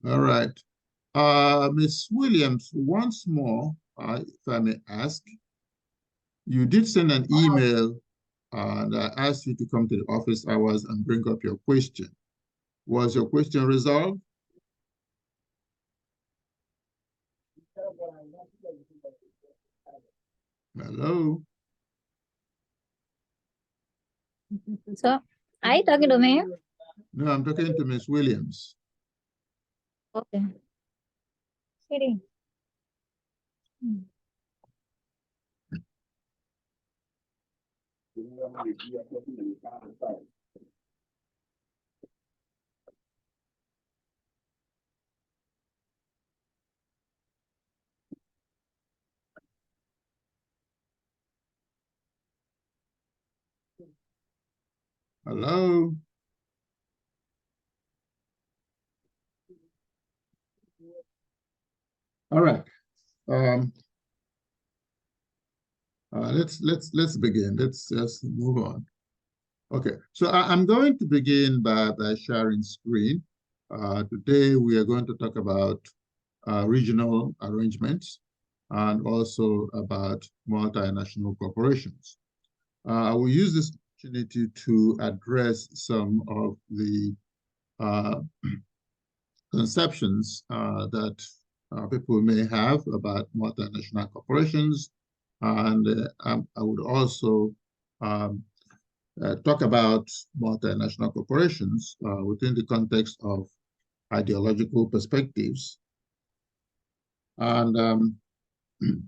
All right. Ms. Williams, once more, if I may ask, you did send an email that asked you to come to the office hours and bring up your question. Was your question resolved? Hello? So, are you talking to me? No, I'm talking to Ms. Williams. Okay. Sitting. Hello? All right. Let's begin. Let's just move on. Okay, so I'm going to begin by sharing screen. Today we are going to talk about regional arrangements and also about multinational corporations. I will use this opportunity to address some of the conceptions that people may have about multinational corporations. And I would also talk about multinational corporations within the context of ideological perspectives. And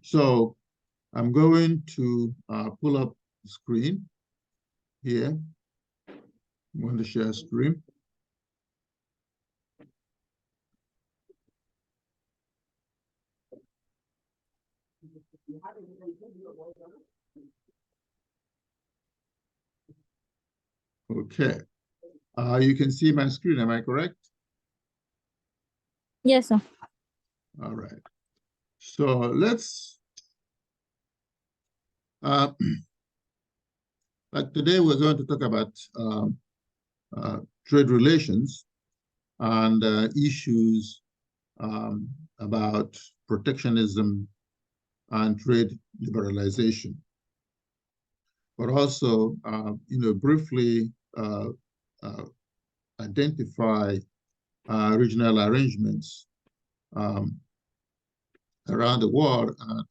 so I'm going to pull up the screen here. I'm going to share screen. Okay. You can see my screen, am I correct? Yes, sir. All right. So let's, like today we're going to talk about trade relations and issues about protectionism and trade liberalization. But also, briefly identify regional arrangements around the world and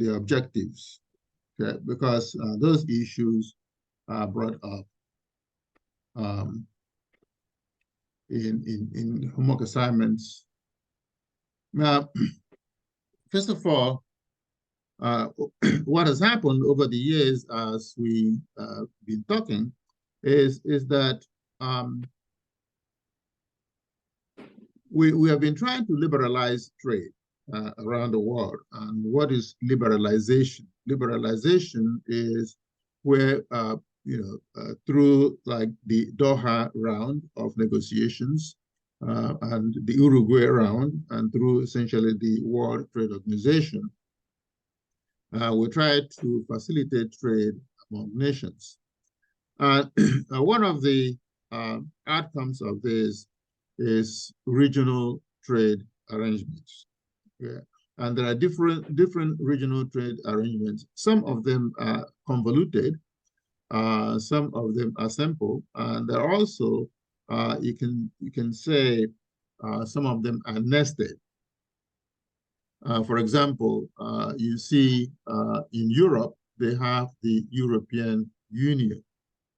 their objectives, okay? Because those issues are brought up in homework assignments. Now, first of all, what has happened over the years as we been talking is that we have been trying to liberalize trade around the world. And what is liberalization? Liberalization is where, through like the Doha round of negotiations and the Uruguay round, and through essentially the World Trade Organization, we try to facilitate trade among nations. One of the outcomes of this is regional trade arrangements. Yeah. And there are different regional trade arrangements. Some of them are convoluted, some of them are simple, and there are also you can say some of them are nested. For example, you see in Europe, they have the European Union.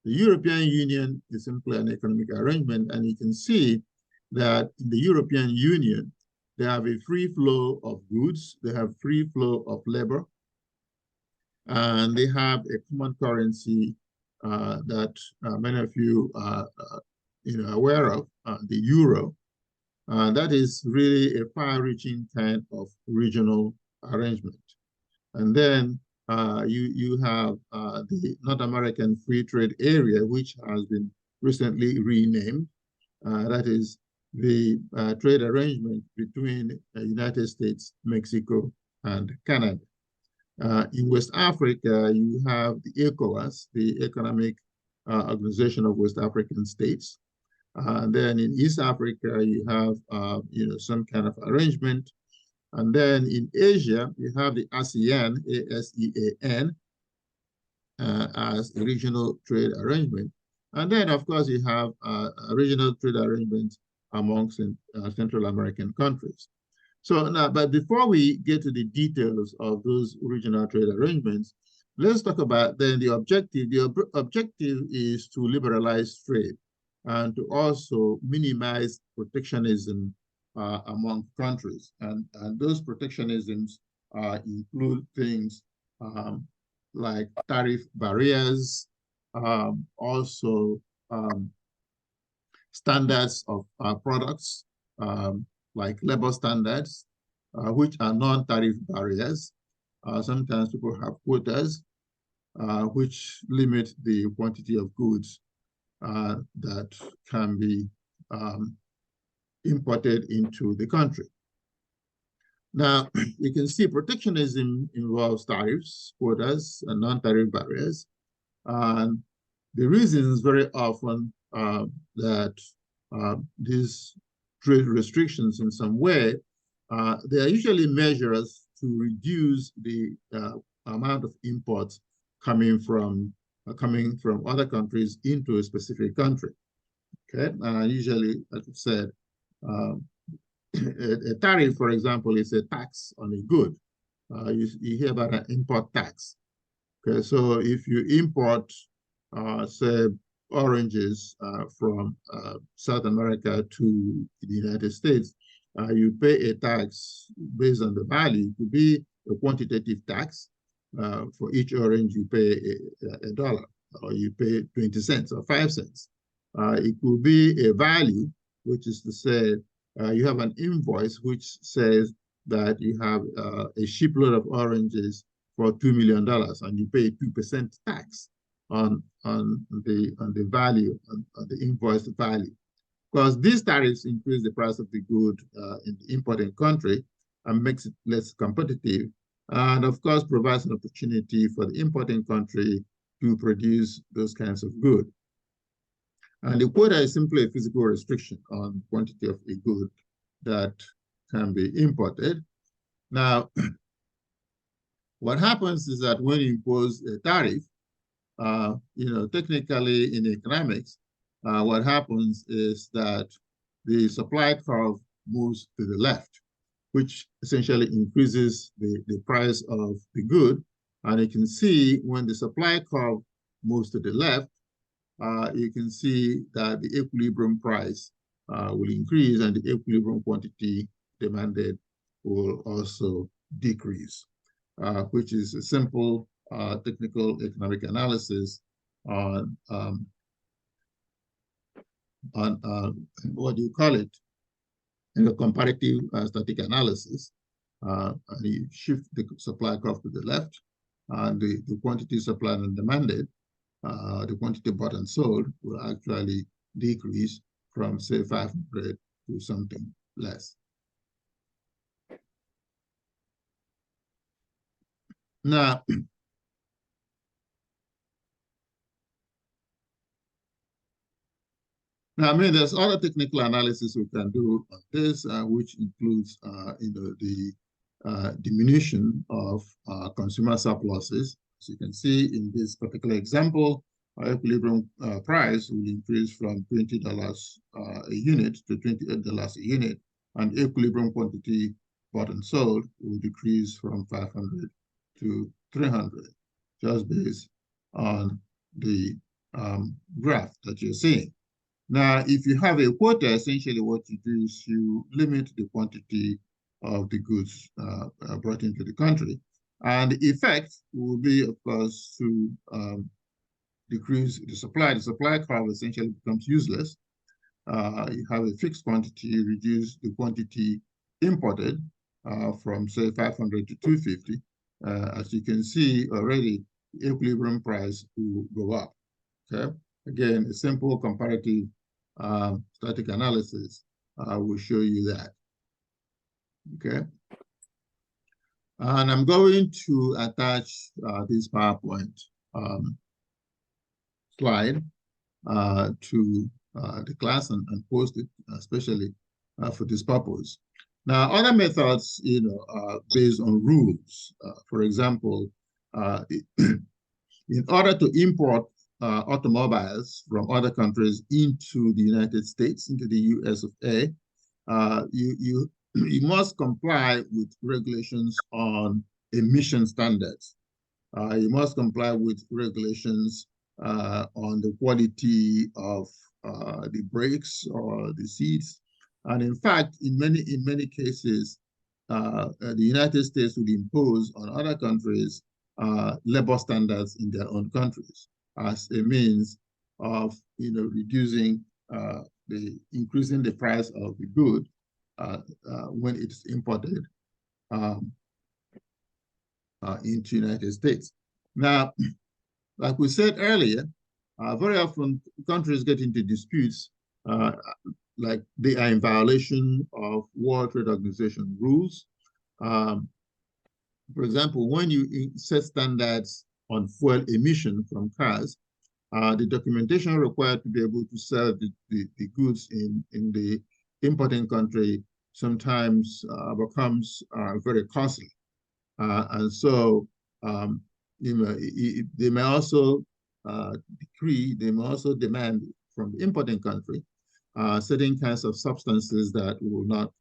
The European Union is simply an economic arrangement, and you can see that in the European Union, they have a free flow of goods, they have free flow of labor, and they have a common currency that many of you are aware of, the euro. That is really a far-reaching kind of regional arrangement. And then you have the North American Free Trade Area, which has been recently renamed. That is the trade arrangement between the United States, Mexico, and Canada. In West Africa, you have the ECOWAS, the Economic Organization of West African States. Then in East Africa, you have some kind of arrangement. And then in Asia, you have the ASEAN, ASEAN, as a regional trade arrangement. And then, of course, you have a regional trade arrangement amongst Central American countries. So now, but before we get to the details of those regional trade arrangements, let's talk about then the objective. The objective is to liberalize trade and to also minimize protectionism among countries. And those protectionisms include things like tariff barriers, also standards of products, like labor standards, which are non-tariff barriers. Sometimes people have quotas, which limit the quantity of goods that can be imported into the country. Now, you can see protectionism involves tariffs, quotas, and non-tariff barriers. And the reasons very often that these trade restrictions in some way, they are usually measures to reduce the amount of imports coming from other countries into a specific country. Okay, usually, as I said, a tariff, for example, is a tax on a good. You hear about an import tax. Okay, so if you import, say, oranges from South America to the United States, you pay a tax based on the value. It could be a quantitative tax. For each orange, you pay a dollar, or you pay 20 cents or 5 cents. It could be a value, which is to say, you have an invoice which says that you have a shipload of oranges for $2 million, and you pay 2% tax on the value, on the invoice value. Because these tariffs increase the price of the good in the importing country and makes it less competitive, and of course provides an opportunity for the importing country to produce those kinds of goods. And the quota is simply a physical restriction on the quantity of a good that can be imported. Now, what happens is that when you impose a tariff, technically in economics, what happens is that the supply curve moves to the left, which essentially increases the price of the good. And you can see when the supply curve moves to the left, you can see that the equilibrium price will increase and the equilibrium quantity demanded will also decrease, which is a simple technical economic analysis on what do you call it? A comparative static analysis. And you shift the supply curve to the left, and the quantity supplied and demanded, the quantity bought and sold will actually decrease from, say, 500 to something less. Now, I mean, there's other technical analysis we can do on this, which includes, the diminution of consumer surpluses. As you can see in this particular example, our equilibrium price will increase from $20 a unit to $28 a unit, and equilibrium quantity bought and sold will decrease from 500 to 300, just based on the graph that you're seeing. Now, if you have a quota, essentially what you do is you limit the quantity of the goods brought into the country. And the effect will be, of course, to decrease the supply. The supply curve essentially becomes useless. You have a fixed quantity, reduce the quantity imported from, say, 500 to 250. As you can see already, the equilibrium price will go up. Okay. Again, a simple comparative static analysis will show you that. Okay. And I'm going to attach this PowerPoint slide to the class and post it, especially for this purpose. Now, other methods, are based on rules. For example, in order to import automobiles from other countries into the United States, into the US of A, you must comply with regulations on emission standards. You must comply with regulations on the quality of the brakes or the seats. And in fact, in many cases, the United States would impose on other countries labor standards in their own countries as a means of reducing increasing the price of the good when it's imported into United States. Now, like we said earlier, very often countries get into disputes like they are in violation of World Trade Organization rules. For example, when you set standards on fuel emission from cars, the documentation required to be able to sell the goods in the importing country sometimes becomes very costly. And so, they may also they may also demand from the importing country certain kinds of substances that will not,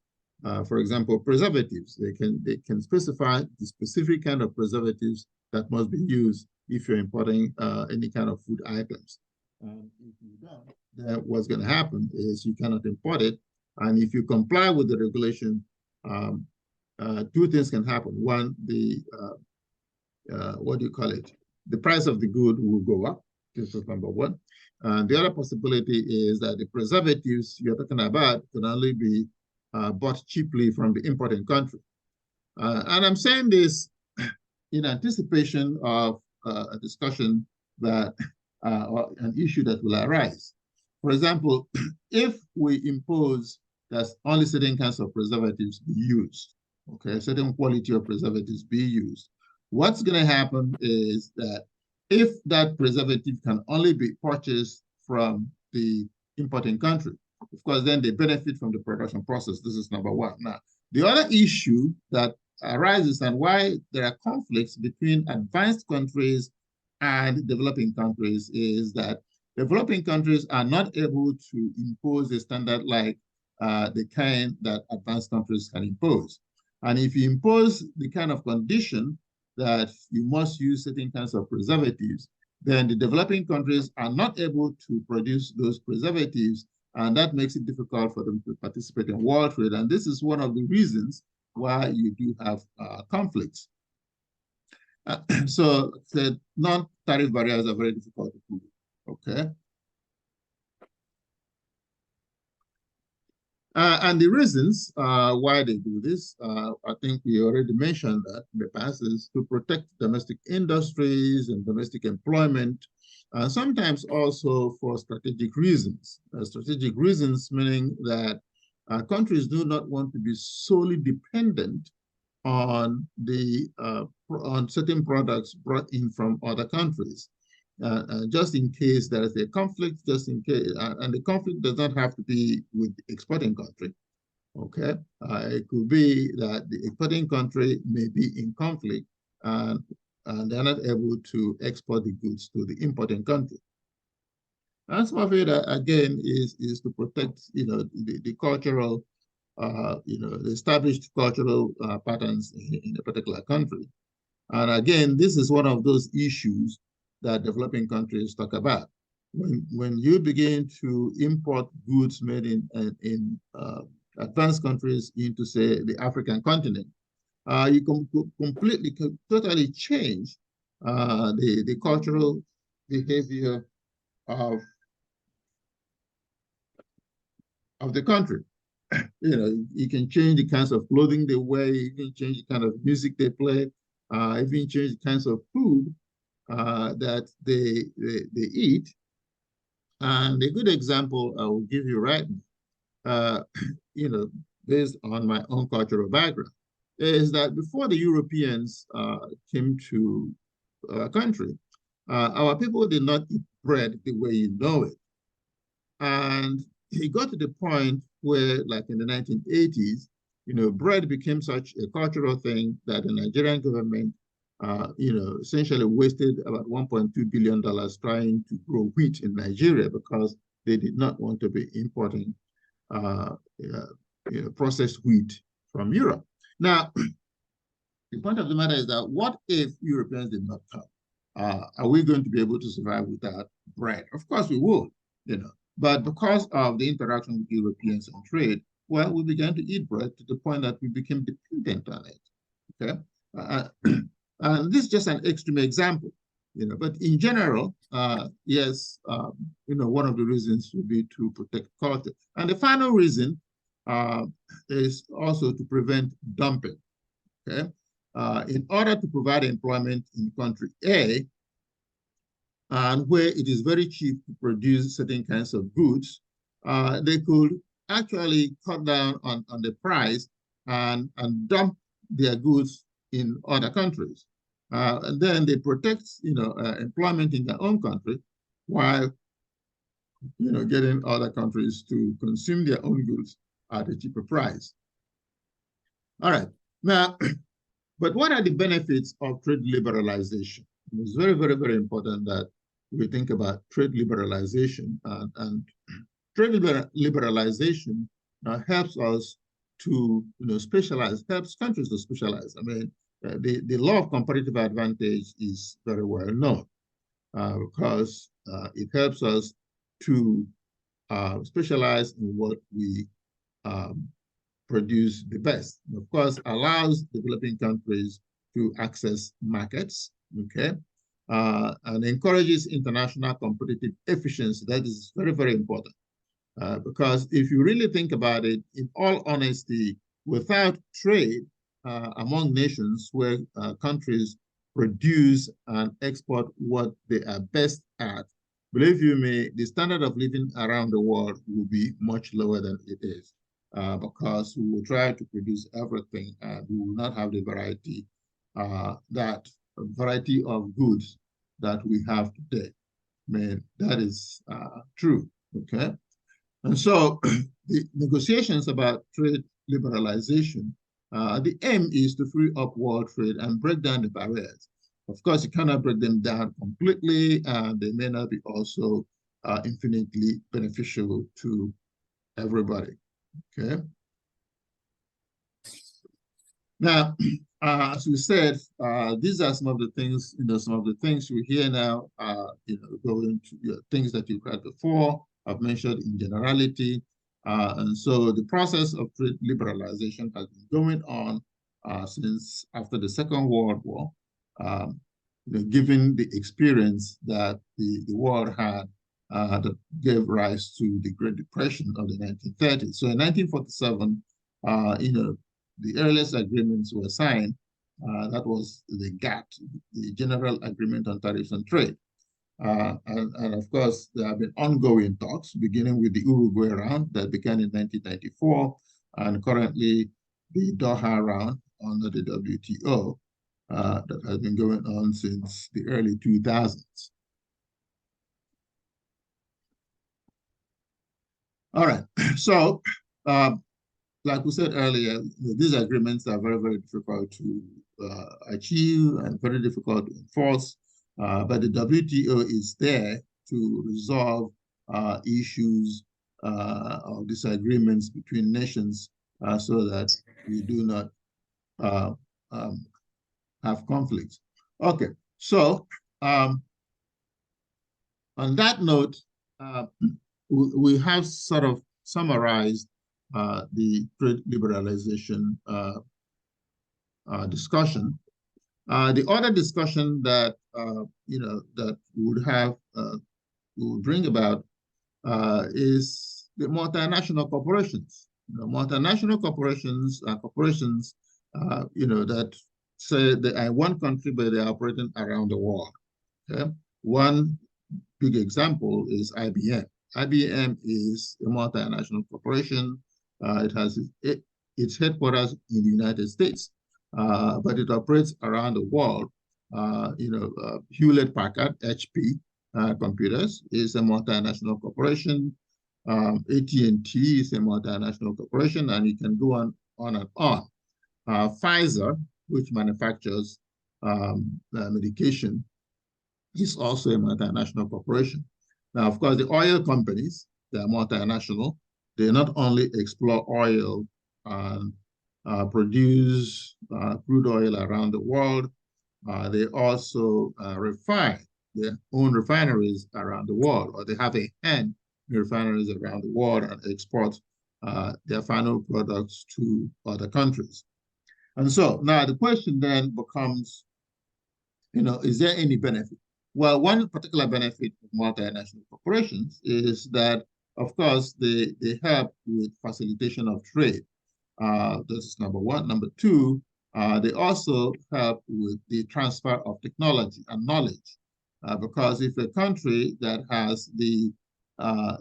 for example, preservatives. They can specify the specific kind of preservatives that must be used if you're importing any kind of food items. If you don't, then what's going to happen is you cannot import it. And if you comply with the regulation, two things can happen. One, what do you call it? The price of the good will go up. This is number one. And the other possibility is that the preservatives you're talking about can only be bought cheaply from the importing country. And I'm saying this in anticipation of a discussion that, or an issue that will arise. For example, if we impose that only certain kinds of preservatives be used, okay, certain quality of preservatives be used, what's going to happen is that if that preservative can only be purchased from the importing country, of course, then they benefit from the production process. This is number one. Now, the other issue that arises and why there are conflicts between advanced countries and developing countries is that developing countries are not able to impose a standard like the kind that advanced countries can impose. And if you impose the kind of condition that you must use certain kinds of preservatives, then the developing countries are not able to produce those preservatives, and that makes it difficult for them to participate in world trade. And this is one of the reasons why you do have conflicts. So the non-tariff barriers are very difficult to prove, okay? And the reasons why they do this, I think we already mentioned that in the past, is to protect domestic industries and domestic employment, and sometimes also for strategic reasons. Strategic reasons meaning that countries do not want to be solely dependent on on certain products brought in from other countries. Just in case there is a conflict, just in case, and the conflict does not have to be with the exporting country, okay? It could be that the exporting country may be in conflict and they're not able to export the goods to the importing country. And some of it, again, is to protect, the cultural, the established cultural patterns in a particular country. And again, this is one of those issues that developing countries talk about. When you begin to import goods made in advanced countries into, say, the African continent, you can completely, totally change the cultural behavior of the country. You can change the kinds of clothing they wear, you can change the kind of music they play, even change the kinds of food that they eat. And a good example I will give you right now, based on my own cultural background, is that before the Europeans came to our country, our people did not eat bread the way you know it. And he got to the point where, like in the 1980s, bread became such a cultural thing that the Nigerian government, essentially wasted about $1.2 billion trying to grow wheat in Nigeria because they did not want to be importing processed wheat from Europe. Now, the point of the matter is that what if Europeans did not come? Are we going to be able to survive without bread? Of course we will, But because of the interaction with Europeans and trade, well, we began to eat bread to the point that we became dependent on it. Okay, and this is just an extreme example, But in general, yes, one of the reasons would be to protect culture, and the final reason is also to prevent dumping. Okay. In order to provide employment in country A, and where it is very cheap to produce certain kinds of goods, they could actually cut down on the price and dump their goods in other countries. And then they protect, employment in their own country while, getting other countries to consume their own goods at a cheaper price. All right. Now, but what are the benefits of trade liberalization? It's very, very, very important that we think about trade liberalization, and trade liberalization helps us to specialize, helps countries to specialize. I mean, the law of comparative advantage is very well known because it helps us to specialize in what we produce the best. And of course, allows developing countries to access markets, okay, and encourages international competitive efficiency. That is very, very important because if you really think about it, in all honesty, without trade among nations where countries produce and export what they are best at, believe you me, the standard of living around the world will be much lower than it is. Because we will try to produce everything and we will not have the variety of goods that we have today. I mean, that is true, okay? And so the negotiations about trade liberalization, the aim is to free up world trade and break down the barriers. Of course, you cannot break them down completely, and they may not be also infinitely beneficial to everybody. Okay. Now, as we said, these are some of the things, some of the things we hear now, going to things that you've heard before, I've mentioned in generality. And so the process of trade liberalization has been going on since after the Second World War, given the experience that the world had that gave rise to the Great Depression of the 1930s. So in 1947, the earliest agreements were signed. That was the GATT, the General Agreement on Tariffs and Trade. And of course, there have been ongoing talks, beginning with the Uruguay round that began in 1994, and currently the Doha round under the WTO that has been going on since the early 2000s. All right, so like we said earlier, these agreements are very, very difficult to achieve and very difficult to enforce, but the WTO is there to resolve issues or disagreements between nations so that we do not have conflicts. Okay, so on that note, we have sort of summarized the trade liberalization discussion. The other discussion that that would have would bring about is the multinational corporations. Multinational corporations are corporations that say they are in one country but they are operating around the world. Okay? One big example is IBM. IBM is a multinational corporation. It has its headquarters in the United States, but it operates around the world. Hewlett Packard, HP Computers, is a multinational corporation. AT&T is a multinational corporation, and you can go on and on. Pfizer, which manufactures medication, is also a multinational corporation. Now, of course, the oil companies, they're multinational. They not only explore oil and produce crude oil around the world, they also refine their own refineries around the world, or they have a hand in refineries around the world and export their final products to other countries. And so now the question then becomes, is there any benefit? Well, one particular benefit of multinational corporations is that, of course, they help with facilitation of trade. This is number one. Number two, they also help with the transfer of technology and knowledge. Because if a country that has the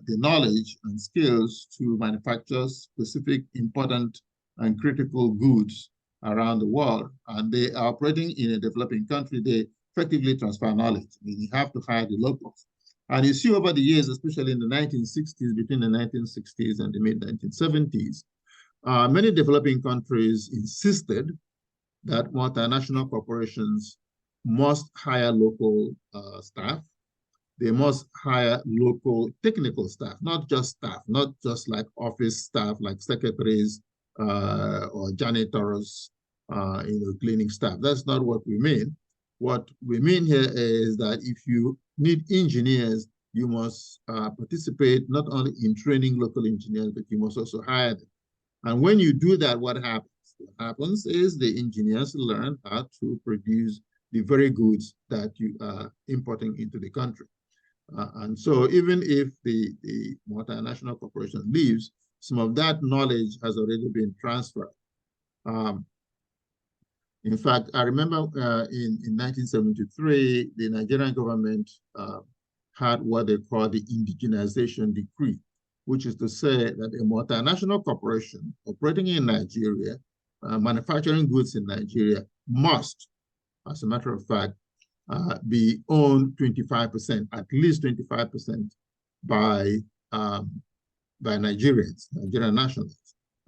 knowledge and skills to manufacture specific important and critical goods around the world, and they are operating in a developing country, they effectively transfer knowledge. I mean, you have to hire the locals. And you see over the years, especially in the 1960s, between the 1960s and the mid-1970s, many developing countries insisted that multinational corporations must hire local staff. They must hire local technical staff, not just staff, not just like office staff, like secretaries or janitors, cleaning staff. That's not what we mean. What we mean here is that if you need engineers, you must participate not only in training local engineers, but you must also hire them. And when you do that, what happens? What happens is the engineers learn how to produce the very goods that you are importing into the country. And so even if the multinational corporation leaves, some of that knowledge has already been transferred. In fact, I remember in 1973, the Nigerian government had what they call the indigenization decree, which is to say that a multinational corporation operating in Nigeria, manufacturing goods in Nigeria, must, as a matter of fact, be owned 25%, at least 25% by Nigerians, Nigerian nationals,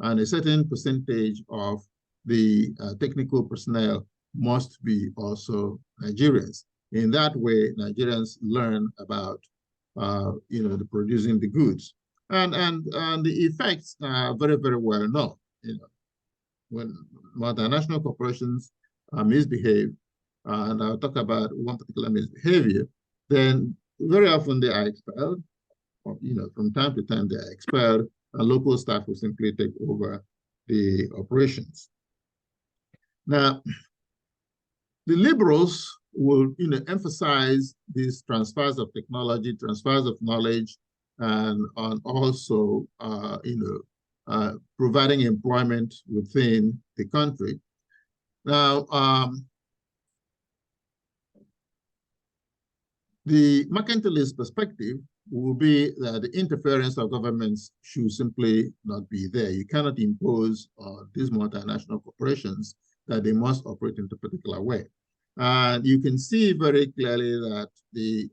and a certain percentage of the technical personnel must be also Nigerians. In that way, Nigerians learn about, the producing the goods, and the effects are very, very well known. When multinational corporations misbehave, and I'll talk about one particular misbehavior, then very often they are expelled, or, from time to time they are expelled, and local staff will simply take over the operations. Now, the liberals will, emphasize these transfers of technology, transfers of knowledge, and also, providing employment within the country. Now, the mercantilist perspective will be that the interference of governments should simply not be there. You cannot impose on these multinational corporations that they must operate in a particular way. And you can see very clearly that the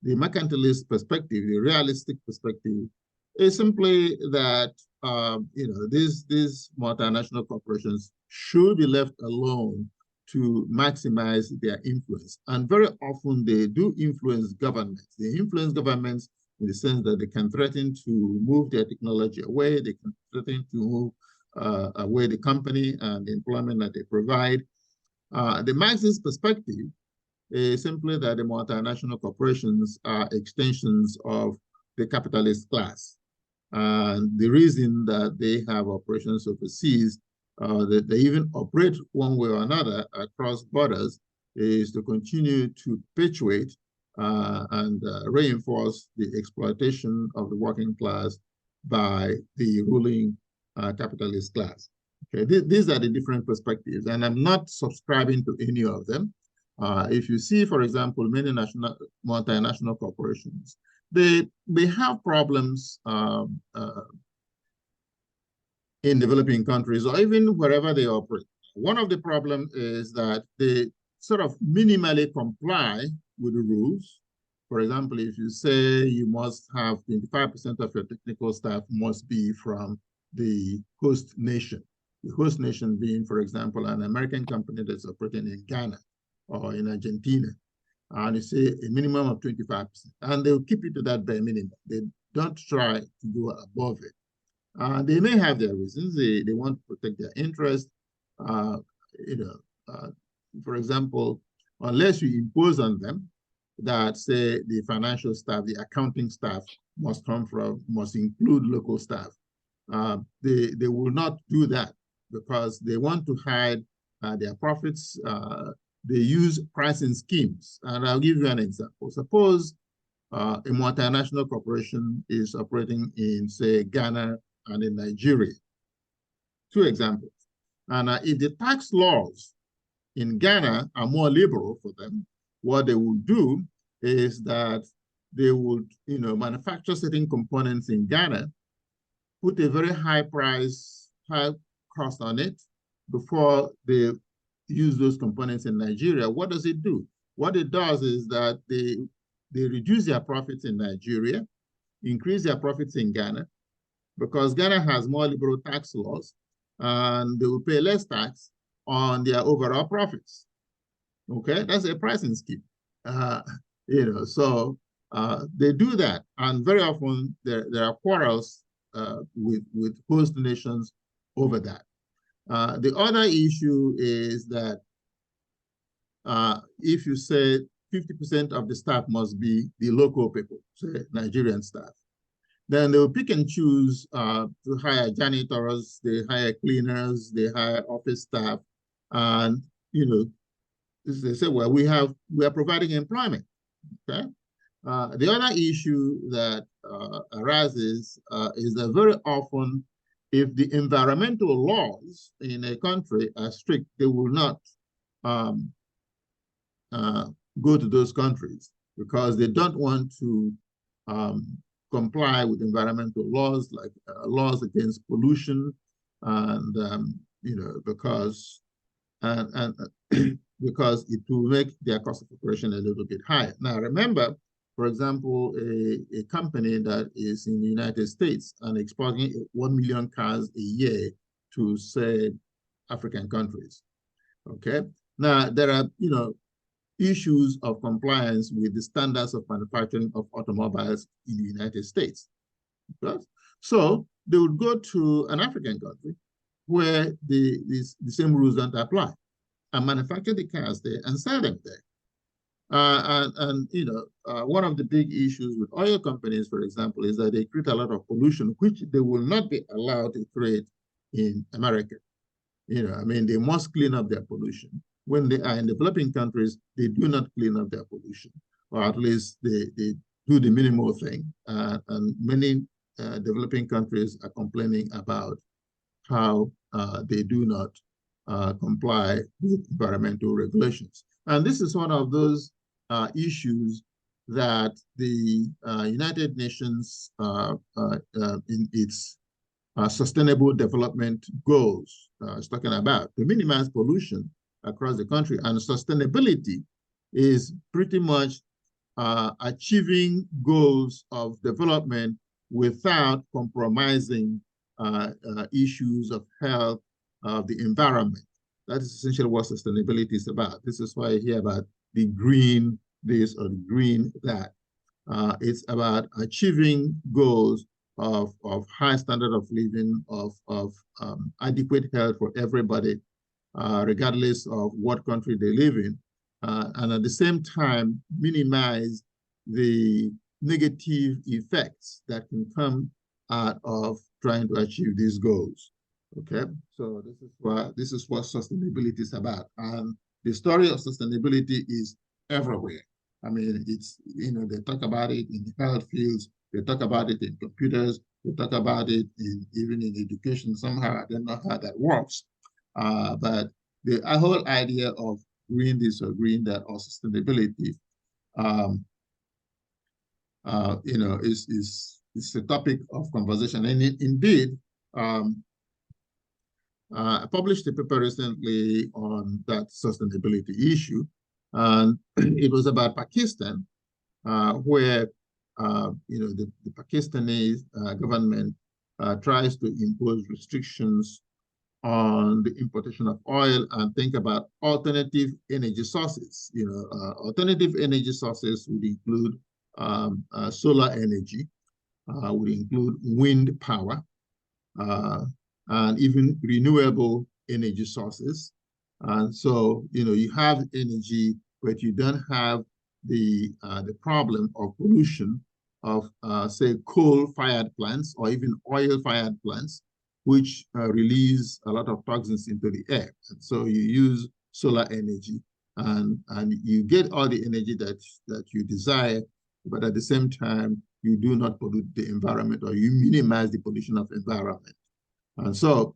mercantilist perspective, the realistic perspective, is simply that these multinational corporations should be left alone to maximize their influence. And very often they do influence governments. They influence governments in the sense that they can threaten to move their technology away. They can threaten to move away the company and the employment that they provide. The Marxist perspective is simply that the multinational corporations are extensions of the capitalist class. And the reason that they have operations overseas, that they even operate one way or another across borders, is to continue to perpetuate and reinforce the exploitation of the working class by the ruling capitalist class. Okay, these are the different perspectives, and I'm not subscribing to any of them. If you see, for example, many multinational corporations, they have problems in developing countries or even wherever they operate. One of the problems is that they sort of minimally comply with the rules, For example, if you say you must have 25% of your technical staff must be from the host nation, the host nation being, for example, an American company that's operating in Ghana or in Argentina, and you say a minimum of 25%, and they'll keep it to that bare minimum. They don't try to go above it. They may have their reasons. They want to protect their interest. For example, unless you impose on them that, say, the financial staff, the accounting staff must include local staff, they will not do that because they want to hide their profits. They use pricing schemes. And I'll give you an example. Suppose a multinational corporation is operating in, say, Ghana and in Nigeria. Two examples. And if the tax laws in Ghana are more liberal for them, what they will do is that they would, manufacture certain components in Ghana, put a very high cost on it before they use those components in Nigeria. What does it do? What it does is that they reduce their profits in Nigeria, increase their profits in Ghana, because Ghana has more liberal tax laws, and they will pay less tax on their overall profits. Okay, that's a pricing scheme. So they do that, and very often there are quarrels with host nations over that. The other issue is that if you say 50% of the staff must be the local people, say Nigerian staff, then they will pick and choose to hire janitors, they hire cleaners, they hire office staff, and they say, well, we are providing employment. Okay. The other issue that arises is that very often, if the environmental laws in a country are strict, they will not go to those countries because they don't want to comply with environmental laws, like laws against pollution, and because because it will make their cost of operation a little bit higher. Now, remember, for example, a company that is in the United States and exporting 1 million cars a year to, say, African countries. Okay. Now, there are, issues of compliance with the standards of manufacturing of automobiles in the United States. Right? So they would go to an African country where the same rules don't apply and manufacture the cars there and sell them there. One of the big issues with oil companies, for example, is that they create a lot of pollution, which they will not be allowed to create in America. They must clean up their pollution. When they are in developing countries, they do not clean up their pollution, or at least they do the minimal thing. And many developing countries are complaining about how they do not comply with environmental regulations. And this is one of those issues that the United Nations, in its sustainable development goals, is talking about to minimize pollution across the country. And sustainability is pretty much achieving goals of development without compromising issues of health, of the environment. That is essentially what sustainability is about. This is why I hear about the green this or the green that. It's about achieving goals of high standard of living, of adequate health for everybody, regardless of what country they live in, and at the same time minimize the negative effects that can come out of trying to achieve these goals. Okay, so this is what sustainability is about, and the story of sustainability is everywhere. It's they talk about it in the health fields, they talk about it in computers, they talk about it even in education. Somehow I don't know how that works, but the whole idea of green this or green that or sustainability, is a topic of conversation. And indeed, I published a paper recently on that sustainability issue, and it was about Pakistan, where the Pakistani government tries to impose restrictions on the importation of oil and think about alternative energy sources. Alternative energy sources would include solar energy, would include wind power, and even renewable energy sources. And so, you have energy, but you don't have the problem of pollution of, say, coal-fired plants or even oil-fired plants, which release a lot of toxins into the air. And so you use solar energy, and you get all the energy that you desire, but at the same time, you do not pollute the environment, or you minimize the pollution of environment. And so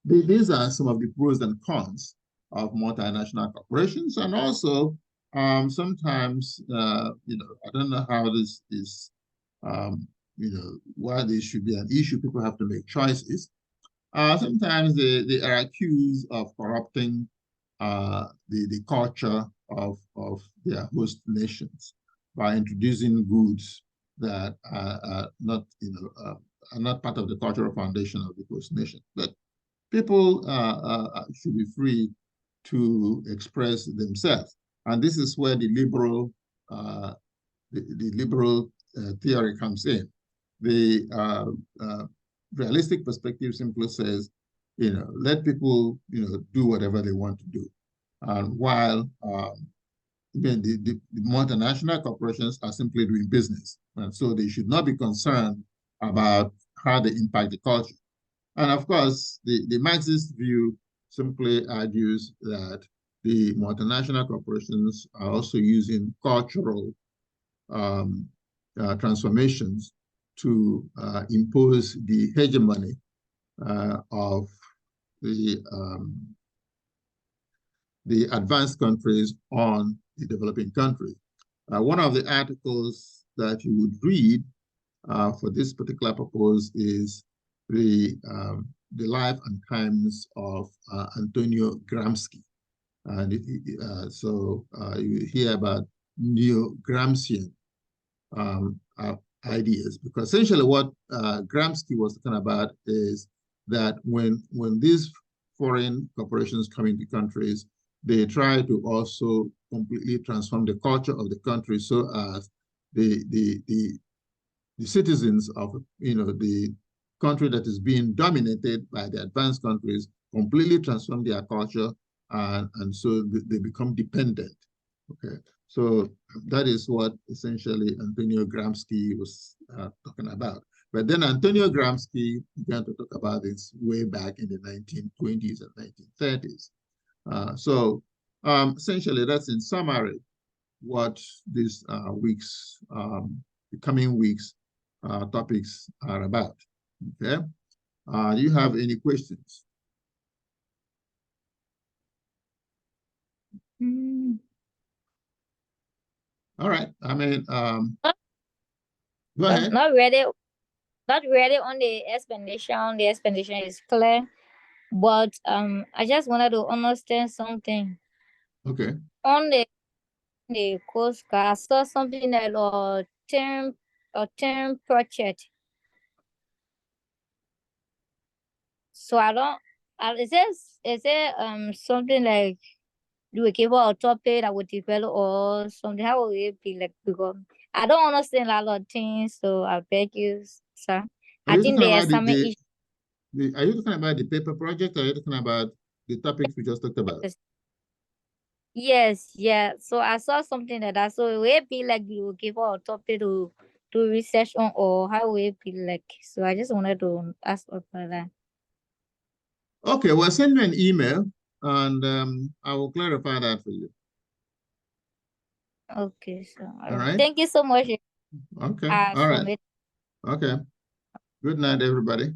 these are some of the pros and cons of multinational corporations. And also, sometimes, I don't know how this is, why this should be an issue. People have to make choices. Sometimes they are accused of corrupting the culture of their host nations by introducing goods that are not, are not part of the cultural foundation of the host nation. But people should be free to express themselves, and this is where the liberal theory comes in. The realistic perspective simply says, let people do whatever they want to do, and while the multinational corporations are simply doing business, and so they should not be concerned about how they impact the culture. And of course, the Marxist view simply argues that the multinational corporations are also using cultural transformations to impose the hegemony of the advanced countries on the developing countries. One of the articles that you would read for this particular purpose is the life and times of Antonio Gramsci. And so you hear about neo-Gramscian ideas, because essentially what Gramsci was talking about is that when these foreign corporations come into countries, they try to also completely transform the culture of the country so as the citizens of the country that is being dominated by the advanced countries completely transform their culture, and so they become dependent. Okay, so that is what essentially Antonio Gramsci was talking about. But then Antonio Gramsci began to talk about this way back in the 1920s and 1930s. So essentially, that's in summary what these weeks, the coming weeks, topics are about. Okay. Do you have any questions? All right. I mean, go ahead. Not really on the explanation. The explanation is clear, but I just wanted to understand something. Okay. On the Coast Guard, I saw something that term project. So I don't. Is there something like you will give out a topic that would develop or something? How will it be like? Because I don't understand a lot of things, so I beg you, sir. I think the assignment is. Are you talking about the paper project, or are you talking about the topics we just talked about? Yes, yeah. So I saw something like that. So it will be like you will give out a topic to research on, or how will it be like? So I just wanted to ask about that. Okay, well, send me an email, and I will clarify that for you. Okay, so all right. Thank you so much. Okay, all right. Okay. Good night, everybody.